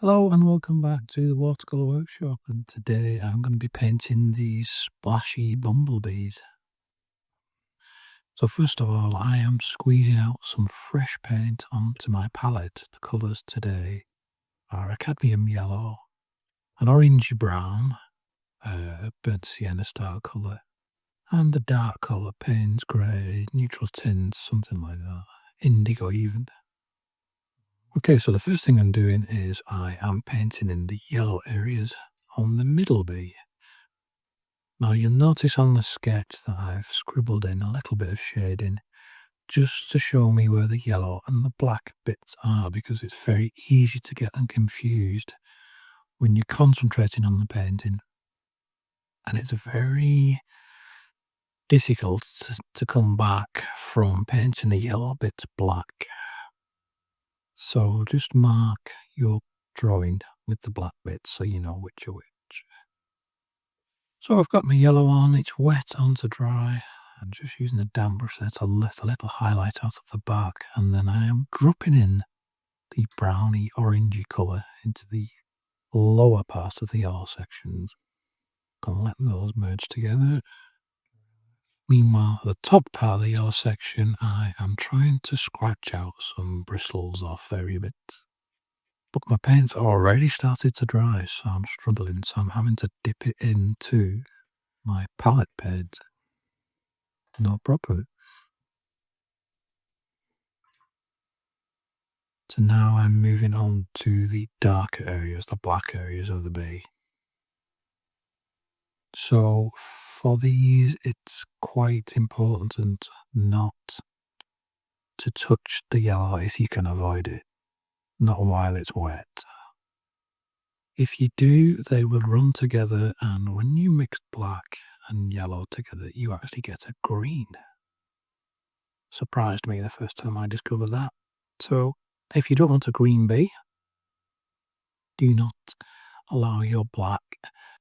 Hello and welcome back to the Watercolor Workshop, and today I'm going to be painting these splashy bumblebees. So first of all, I am squeezing out some fresh paint onto my palette. The colours today are a cadmium yellow, an orange brown, a burnt sienna style colour, and a dark colour, Payne's grey, neutral tints, something like that, indigo even. Okay, so the first thing I'm doing is I am painting in the yellow areas on the middle bee. Now you'll notice on the sketch that I've scribbled in a little bit of shading just to show me where the yellow and the black bits are, because it's very easy to get them confused when you're concentrating on the painting. And it's very difficult to come back from painting the yellow bits black. So just mark your drawing with the black bits so you know which are which. So I've got my yellow on, it's wet on to dry. I'm just using a damp brush there to lift a little highlight out of the bark, and then I am dropping in the browny orangey colour into the lower part of the yellow sections. Gonna let those merge together. Meanwhile, the top part of the yellow section, I am trying to scratch out some bristles off very bits. But my paint's already started to dry, so I'm struggling, so I'm having to dip it into my palette paint. No problem. So now I'm moving on to the darker areas, the black areas of the bee. So for these, it's quite important not to touch the yellow if you can avoid it, not while it's wet. If you do, they will run together, and when you mix black and yellow together, you actually get a green. Surprised me the first time I discovered that. So if you don't want a green bee, do not allow your black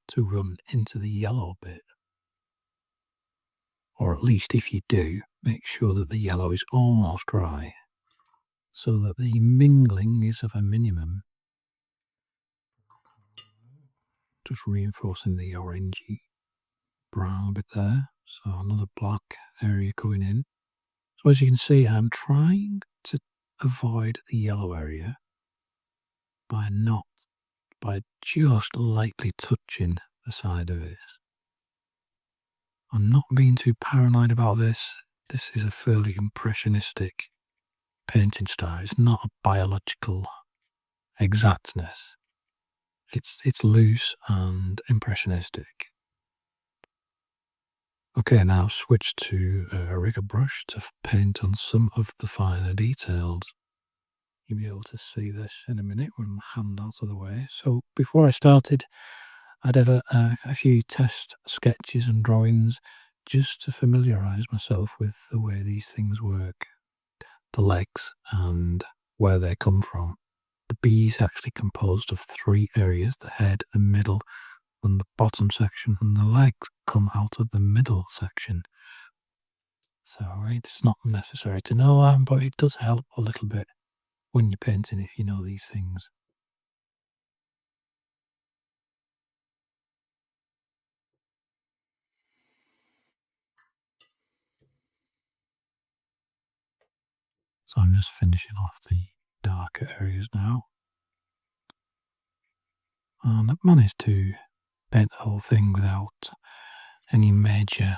to run into the yellow bit. Or at least if you do, make sure that the yellow is almost dry, so that the mingling is of a minimum. Just reinforcing the orangey brown bit there. So another black area going in. So as you can see, I'm trying to avoid the yellow area by just lightly touching the side of it. I'm not being too paranoid about this. This is a fairly impressionistic painting style. It's not a biological exactness. It's loose and impressionistic. Okay, now switch to a rigger brush to paint on some of the finer details. You'll be able to see this in a minute when my hand out of the way. So before I started, I did a few test sketches and drawings just to familiarise myself with the way these things work, the legs and where they come from. The bee is actually composed of three areas: the head, the middle, and the bottom section, and the legs come out of the middle section. So it's not necessary to know that, but it does help a little bit when you're painting if you know these things. So I'm just finishing off the darker areas now. And I've managed to paint the whole thing without any major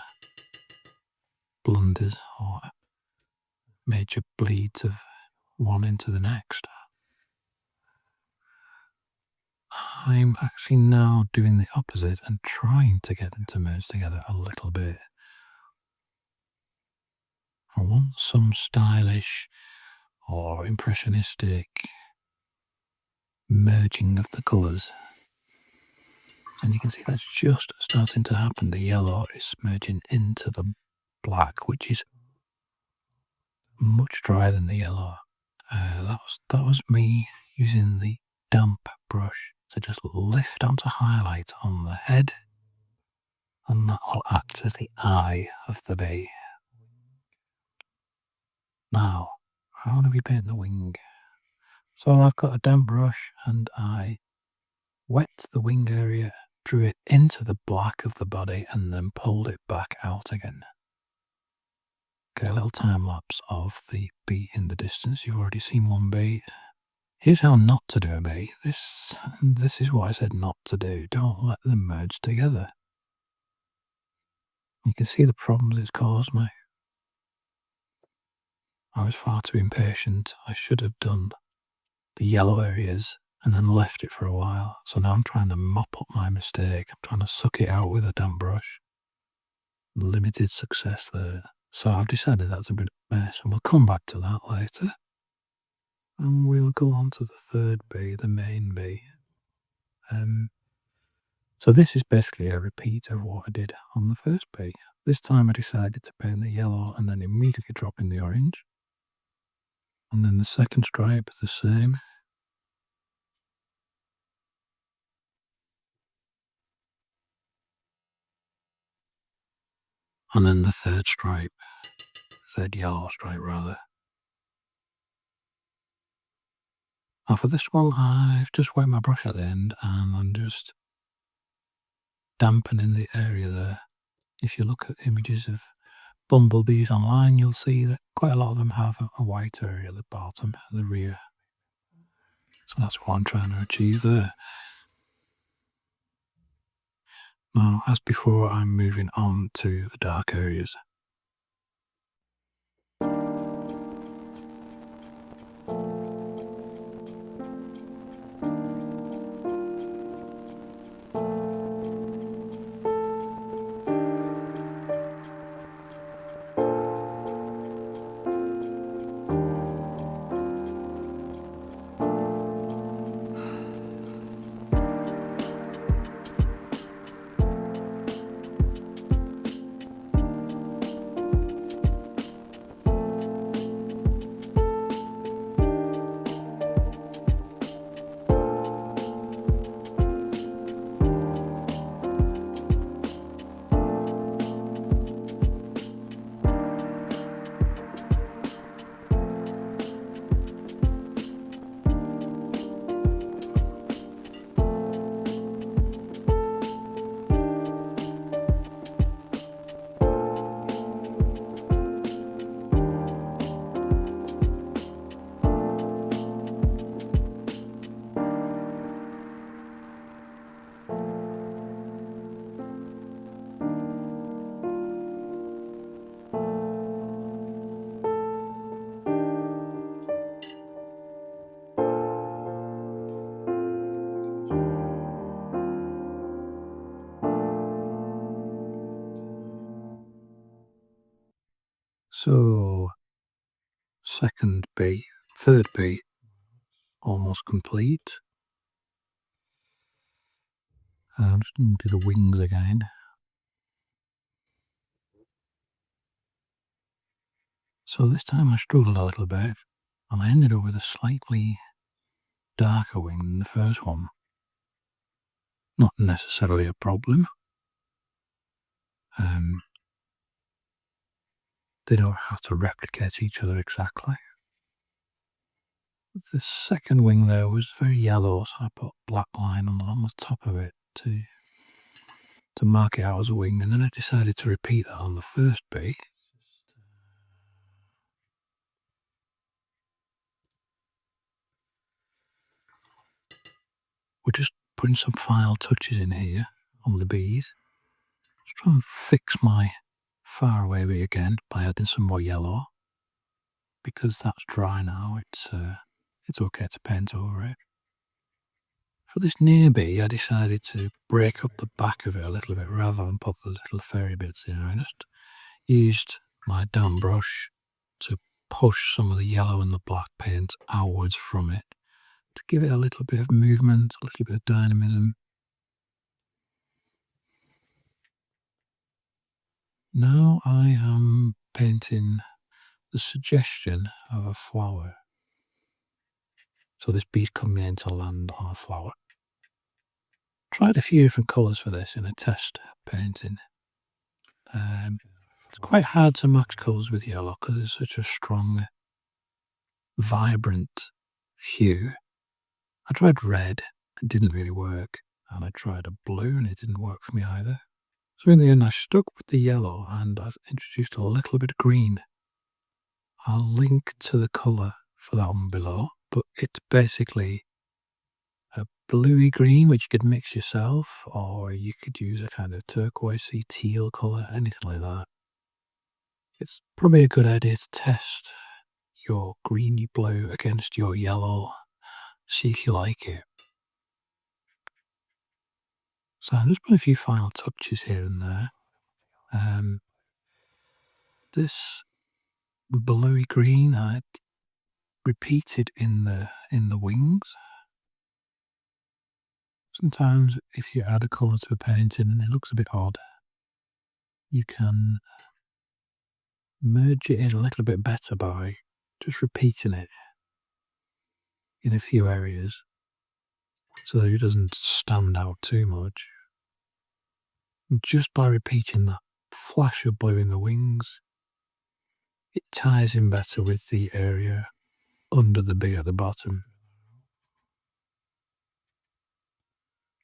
blunders or major bleeds of one into the next. I'm actually now doing the opposite and trying to get them to merge together a little bit. I want some stylish or impressionistic merging of the colours. And you can see that's just starting to happen. The yellow is merging into the black, which is much drier than the yellow. That was me using the damp brush to just lift onto highlight on the head, and that will act as the eye of the bee. Now, I want to be painting the wing, So I've got a damp brush and I wet the wing area, drew it into the black of the body and then pulled it back out again. Okay, a little time lapse of the bee in the distance. You've already seen one bee. Here's how not to do a bee. This is what I said not to do. Don't let them merge together. You can see the problems it's caused me. I was far too impatient. I should have done the yellow areas and then left it for a while. So now I'm trying to mop up my mistake. I'm trying to suck it out with a damp brush. Limited success there. So I've decided that's a bit of a mess, and we'll come back to that later. And we'll go on to the third bee, the main bee. So this is basically a repeat of what I did on the first bee. This time I decided to paint the yellow and then immediately drop in the orange. And then the second stripe, the same. And then the third yellow stripe rather. Now for this one, I've just wet my brush at the end and I'm just dampening the area there. If you look at images of bumblebees online, you'll see that quite a lot of them have a white area at the bottom, at the rear. So that's what I'm trying to achieve there. Now, as before, I'm moving on to the dark areas. So, third bee, almost complete. I'm just going to do the wings again. So this time I struggled a little bit, and I ended up with a slightly darker wing than the first one. Not necessarily a problem. They don't have to replicate each other exactly. The second wing there was very yellow, so I put black line on the top of it to mark it out as a wing, and then I decided to repeat that on the first bee. We're just putting some final touches in here on the bees. Just trying to fix my far away bee again by adding some more yellow. Because that's dry now, it's okay to paint over it. For this near bee, I decided to break up the back of it a little bit rather than put the little fairy bits in. I just used my damp brush to push some of the yellow and the black paint outwards from it to give it a little bit of movement, a little bit of dynamism. Now I am painting the suggestion of a flower. So this bee's coming in to land on a flower. Tried a few different colours for this in a test painting. It's quite hard to mix colours with yellow because it's such a strong, vibrant hue. I tried red, it didn't really work, and I tried a blue and it didn't work for me either. So in the end I stuck with the yellow and I've introduced a little bit of green. I'll link to the colour for that one below, but it's basically a bluey green which you could mix yourself, or you could use a kind of turquoisey teal colour, anything like that. It's probably a good idea to test your greeny blue against your yellow, see if you like it. So I'm just putting a few final touches here and there. This bluey green I repeated in the wings. Sometimes if you add a colour to a painting and it looks a bit odd, you can merge it in a little bit better by just repeating it in a few areas so that it doesn't stand out too much. Just by repeating that flash of blue in the wings, it ties in better with the area under the bee at the bottom.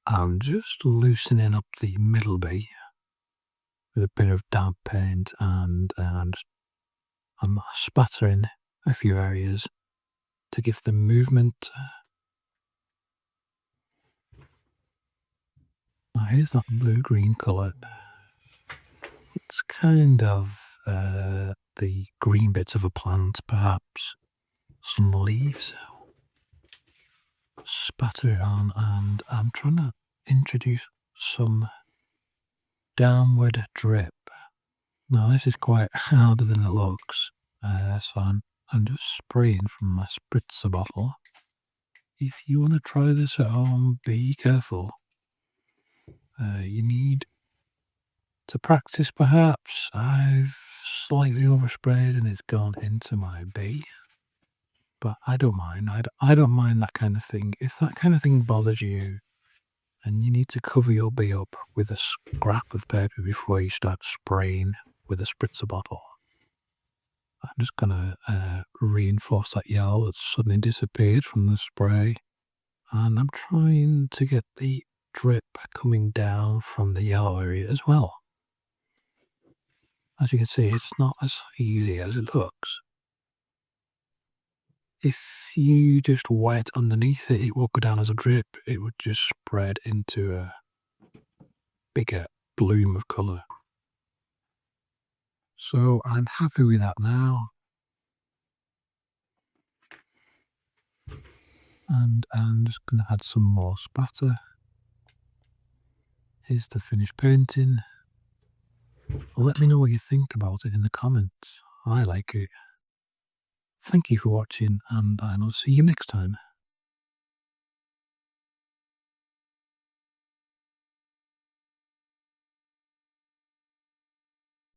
I'm just loosening up the middle bee with a bit of damp paint, and I'm spattering a few areas to give them movement. Now here's that blue-green colour. It's kind of the green bits of a plant, perhaps some leaves. Spatter it on, and I'm trying to introduce some downward drip. Now this is quite harder than it looks, so I'm just spraying from my spritzer bottle. If you want to try this at home, be careful. You need to practice, perhaps. I've slightly oversprayed and it's gone into my bee, but I don't mind. I don't mind that kind of thing. If that kind of thing bothers you, and you need to cover your bee up with a scrap of paper before you start spraying with a spritzer bottle, I'm just going to reinforce that yellow that suddenly disappeared from the spray. And I'm trying to get the drip coming down from the yellow area as well. As you can see, it's not as easy as it looks. If you just wet underneath it, it won't go down as a drip. It would just spread into a bigger bloom of colour. So I'm happy with that now. And I'm just going to add some more spatter. Here's the finished painting. Let me know what you think about it in the comments. I like it. Thank you for watching, and I'll see you next time.